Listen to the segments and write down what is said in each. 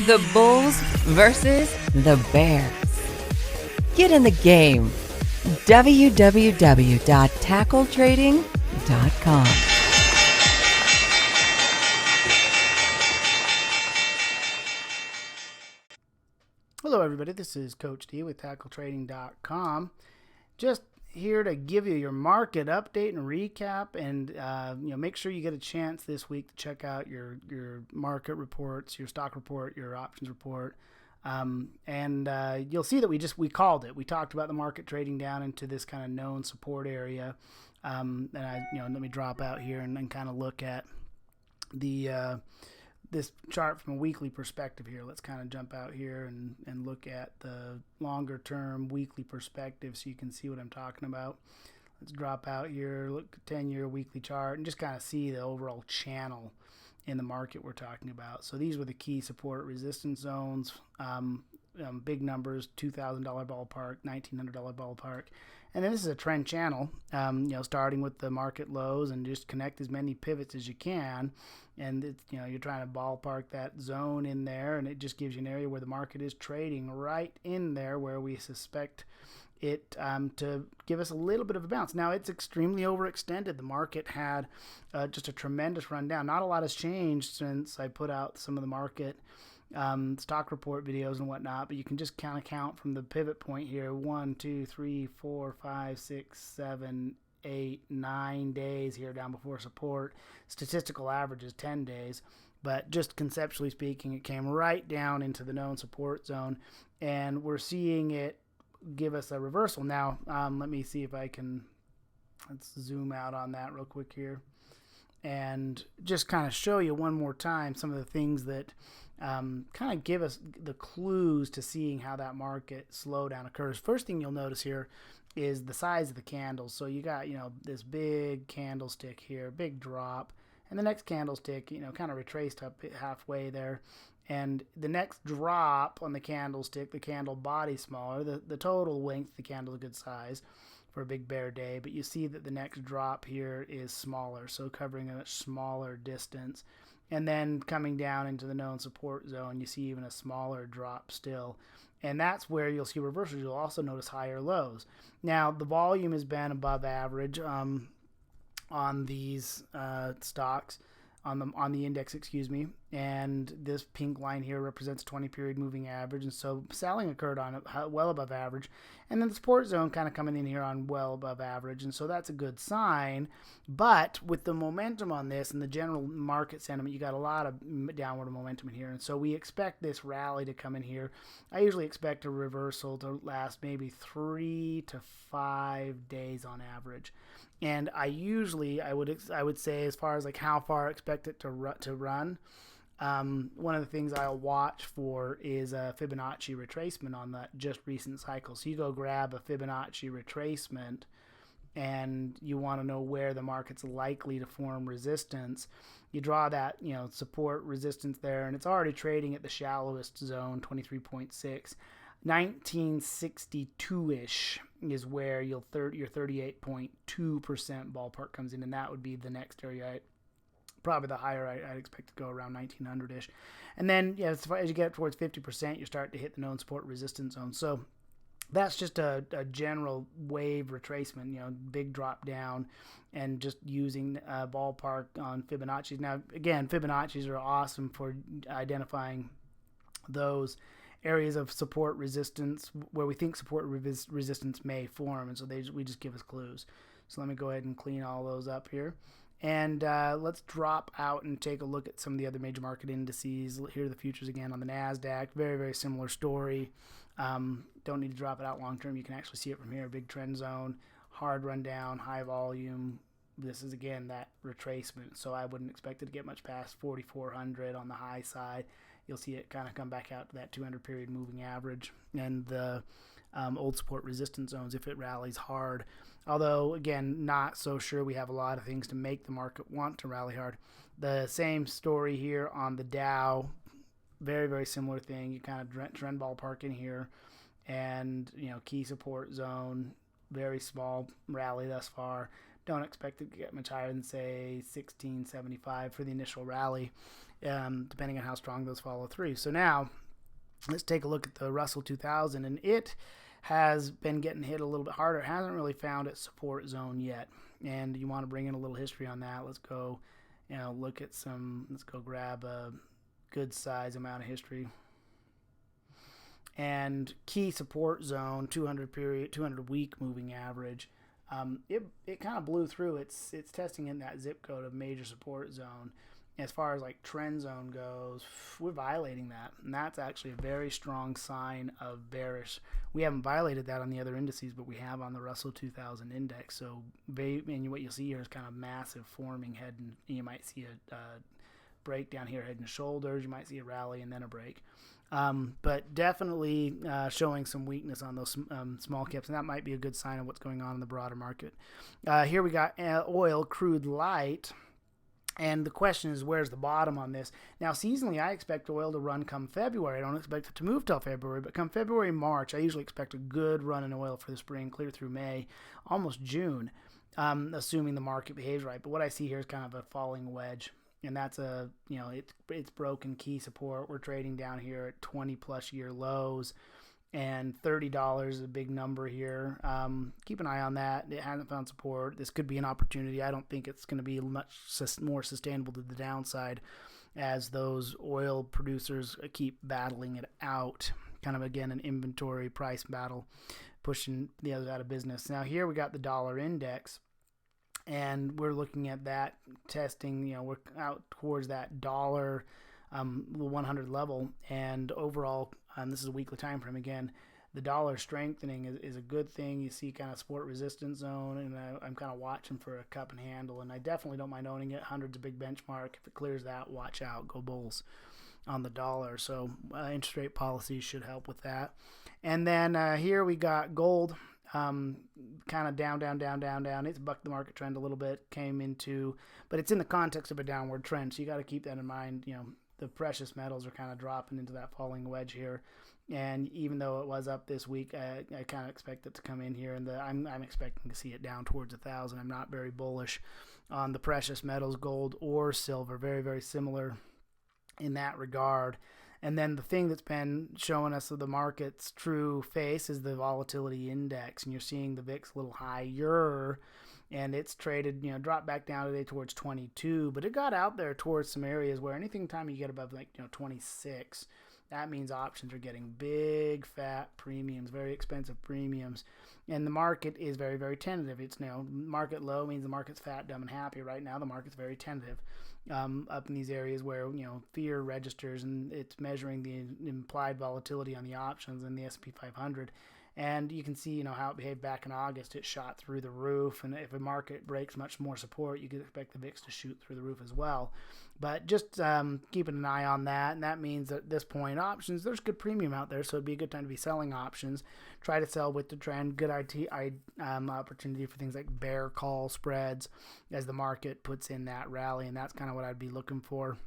The Bulls versus the Bears. Get in the game. www.tackletrading.com. Hello everybody, this is Coach D with tackletrading.com. Just here to give you your market update and recap, and make sure you get a chance this week to check out your market reports, your stock report, your options report, and you'll see that we called it. We talked about the market trading down into this kind of known support area, and let me drop out here and then kind of look at the this chart from a weekly perspective here. Let's kind of jump out here and look at the longer term weekly perspective so you can see what I'm talking about. Let's drop out here, look at 10-year weekly chart, and just kind of see the overall channel in the market we're talking about. So these were the key support resistance zones, big numbers, $2,000 ballpark, $1,900 ballpark. And then this is a trend channel, starting with the market lows, and just connect as many pivots as you can. And it's, you're trying to ballpark that zone in there, and it just gives you an area where the market is trading right in there where we suspect it to give us a little bit of a bounce. Now, it's extremely overextended. The market had just a tremendous run down. Not a lot has changed since I put out some of the market stock report videos and whatnot, but you can just kind of count from the pivot point here: 1, 2, 3, 4, 5, 6, 7, 8, 9 days here down before support. Statistical average is 10 days, but just conceptually speaking, it came right down into the known support zone, and we're seeing it give us a reversal. Now, let me see if I can, let's zoom out on that real quick here and just kind of show you one more time some of the things that kind of give us the clues to seeing how that market slowdown occurs. First thing you'll notice here is the size of the candles. So you got, this big candlestick here, big drop, and the next candlestick, kind of retraced up halfway there. And the next drop on the candlestick, the candle body smaller, the total length of the candle is a good size for a big bear day, but you see that the next drop here is smaller, so covering a much smaller distance. And then coming down into the known support zone, you see even a smaller drop still. And that's where you'll see reversals. You'll also notice higher lows. Now, the volume has been above average on these stocks, on the index, and this pink line here represents 20-period moving average, and so selling occurred on it well above average, and then the support zone kind of coming in here on well above average, and so that's a good sign. But with the momentum on this and the general market sentiment, you got a lot of downward momentum in here, and so we expect this rally to come in here. I usually expect a reversal to last maybe 3 to 5 days on average. And I would say, as far as like how far I expect it to run, one of the things I'll watch for is a Fibonacci retracement on that just recent cycle. So you go grab a Fibonacci retracement, and you want to know where the market's likely to form resistance. You draw that, support resistance there, and it's already trading at the shallowest zone, 23.6. 1962-ish is where your 38.2% ballpark comes in, and that would be the next area. Probably the higher I'd expect to go around 1900-ish. And then, as you get towards 50%, you start to hit the known support resistance zone. So that's just a general wave retracement, big drop down, and just using ballpark on Fibonacci's. Now, again, Fibonacci's are awesome for identifying those areas of support resistance where we think support resistance may form, and so we just give us clues. So let me go ahead and clean all those up here, and let's drop out and take a look at some of the other major market indices. Here are the futures again on the NASDAQ. Very, very similar story. Don't need to drop it out long term. You can actually see it from here. Big trend zone, hard run down, high volume. This is again that retracement, so I wouldn't expect it to get much past 4,400 on the high side. You'll see it kind of come back out to that 200-period moving average and the old support resistance zones if it rallies hard. Although, again, not so sure. We have a lot of things to make the market want to rally hard. The same story here on the Dow. Very, very similar thing. You kind of trend ballpark in here, and key support zone, very small rally thus far. don't expect it to get much higher than, say, 1675 for the initial rally, depending on how strong those follow through. So now let's take a look at the Russell 2000, and it has been getting hit a little bit harder. It hasn't really found its support zone yet, and you want to bring in a little history on that. Let's go, look at let's go grab a good size amount of history. And key support zone, 200 week moving average. It kind of blew through. It's testing in that zip code of major support zone. As far as like trend zone goes, we're violating that, and that's actually a very strong sign of bearish. We haven't violated that on the other indices, but we have on the Russell 2000 index. So, and what you'll see here is kind of massive forming head, and you might see a break down here, head and shoulders. You might see a rally and then a break. But definitely showing some weakness on those small caps, and that might be a good sign of what's going on in the broader market. Here we got oil, crude light. And the question is, where's the bottom on this? Now, seasonally, I expect oil to run come February. I don't expect it to move till February, but come February, March, I usually expect a good run in oil for the spring, clear through May, almost June, assuming the market behaves right. But what I see here is kind of a falling wedge, and that's it's broken key support. We're trading down here at 20-plus year lows. And $30 is a big number here. Keep an eye on that. It hasn't found support. This could be an opportunity. I don't think it's going to be much more sustainable to the downside as those oil producers keep battling it out. Kind of, again, an inventory price battle, pushing the others out of business. Now, here we got the dollar index, and we're looking at that testing. We're out towards that dollar 100 level, and overall, this is a weekly time frame again, the dollar strengthening is a good thing. You see kind of support resistance zone, and I'm kind of watching for a cup and handle, and I definitely don't mind owning it. 100's a big benchmark. If it clears that, watch out, go bulls on the dollar. So interest rate policies should help with that. And then here we got gold, kind of down. It's bucked the market trend a little bit, but it's in the context of a downward trend, so you got to keep that in mind. The precious metals are kind of dropping into that falling wedge here, and even though it was up this week, I kind of expect it to come in here, and I'm expecting to see it down towards 1,000. I'm not very bullish on the precious metals, gold or silver. Very, very similar in that regard. And then the thing that's been showing us the market's true face is the volatility index, and you're seeing the VIX a little higher. And it's traded, dropped back down today towards 22, but it got out there towards some areas where anything time you get above 26, that means options are getting big, fat premiums, very expensive premiums. And the market is very, very tentative. It's market low means the market's fat, dumb, and happy. Right now, the market's very tentative up in these areas where, fear registers, and it's measuring the implied volatility on the options in the S&P 500. And you can see, how it behaved back in August. It shot through the roof, and if a market breaks much more support, you could expect the VIX to shoot through the roof as well. But just keeping an eye on that, and that means that at this point, options, there's good premium out there, so it'd be a good time to be selling options. Try to sell with the trend. Good opportunity for things like bear call spreads as the market puts in that rally, and that's kind of what I'd be looking for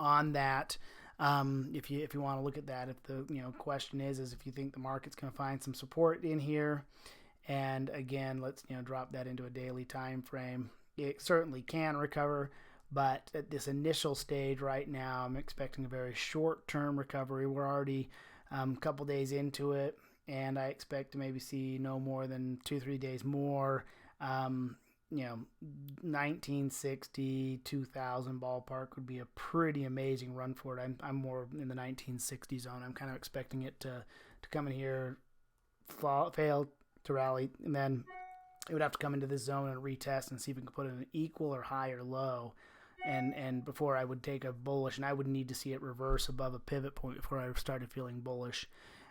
on that. If you want to look at that, if the question is if you think the market's going to find some support in here, and again, let's drop that into a daily time frame. It certainly can recover, but at this initial stage right now, I'm expecting a very short-term recovery. We're already a couple days into it, and I expect to maybe see no more than 2-3 days more. 1960, 2000 ballpark would be a pretty amazing run for it. I'm more in the 1960 zone. I'm kind of expecting it to come in here, fail to rally, and then it would have to come into this zone and retest and see if we can put it in an equal or higher low. And before I would take a bullish, and I would need to see it reverse above a pivot point before I started feeling bullish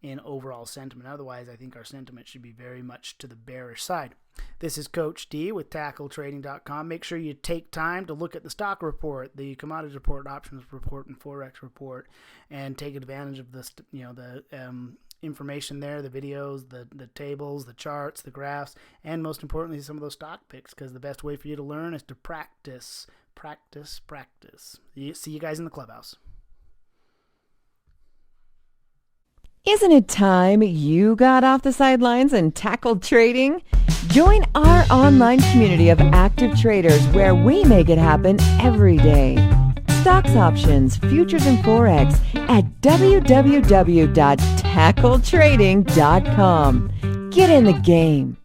in overall sentiment. Otherwise, I think our sentiment should be very much to the bearish side. This is Coach D with TackleTrading.com. Make sure you take time to look at the stock report, the commodities report, options report, and Forex report, and take advantage of the information there, the videos, the tables, the charts, the graphs, and most importantly, some of those stock picks, because the best way for you to learn is to practice. See you guys in the clubhouse. Isn't it time you got off the sidelines and tackled trading? Join our online community of active traders where we make it happen every day. Stocks, options, futures, and Forex at www.tackletrading.com. Get in the game.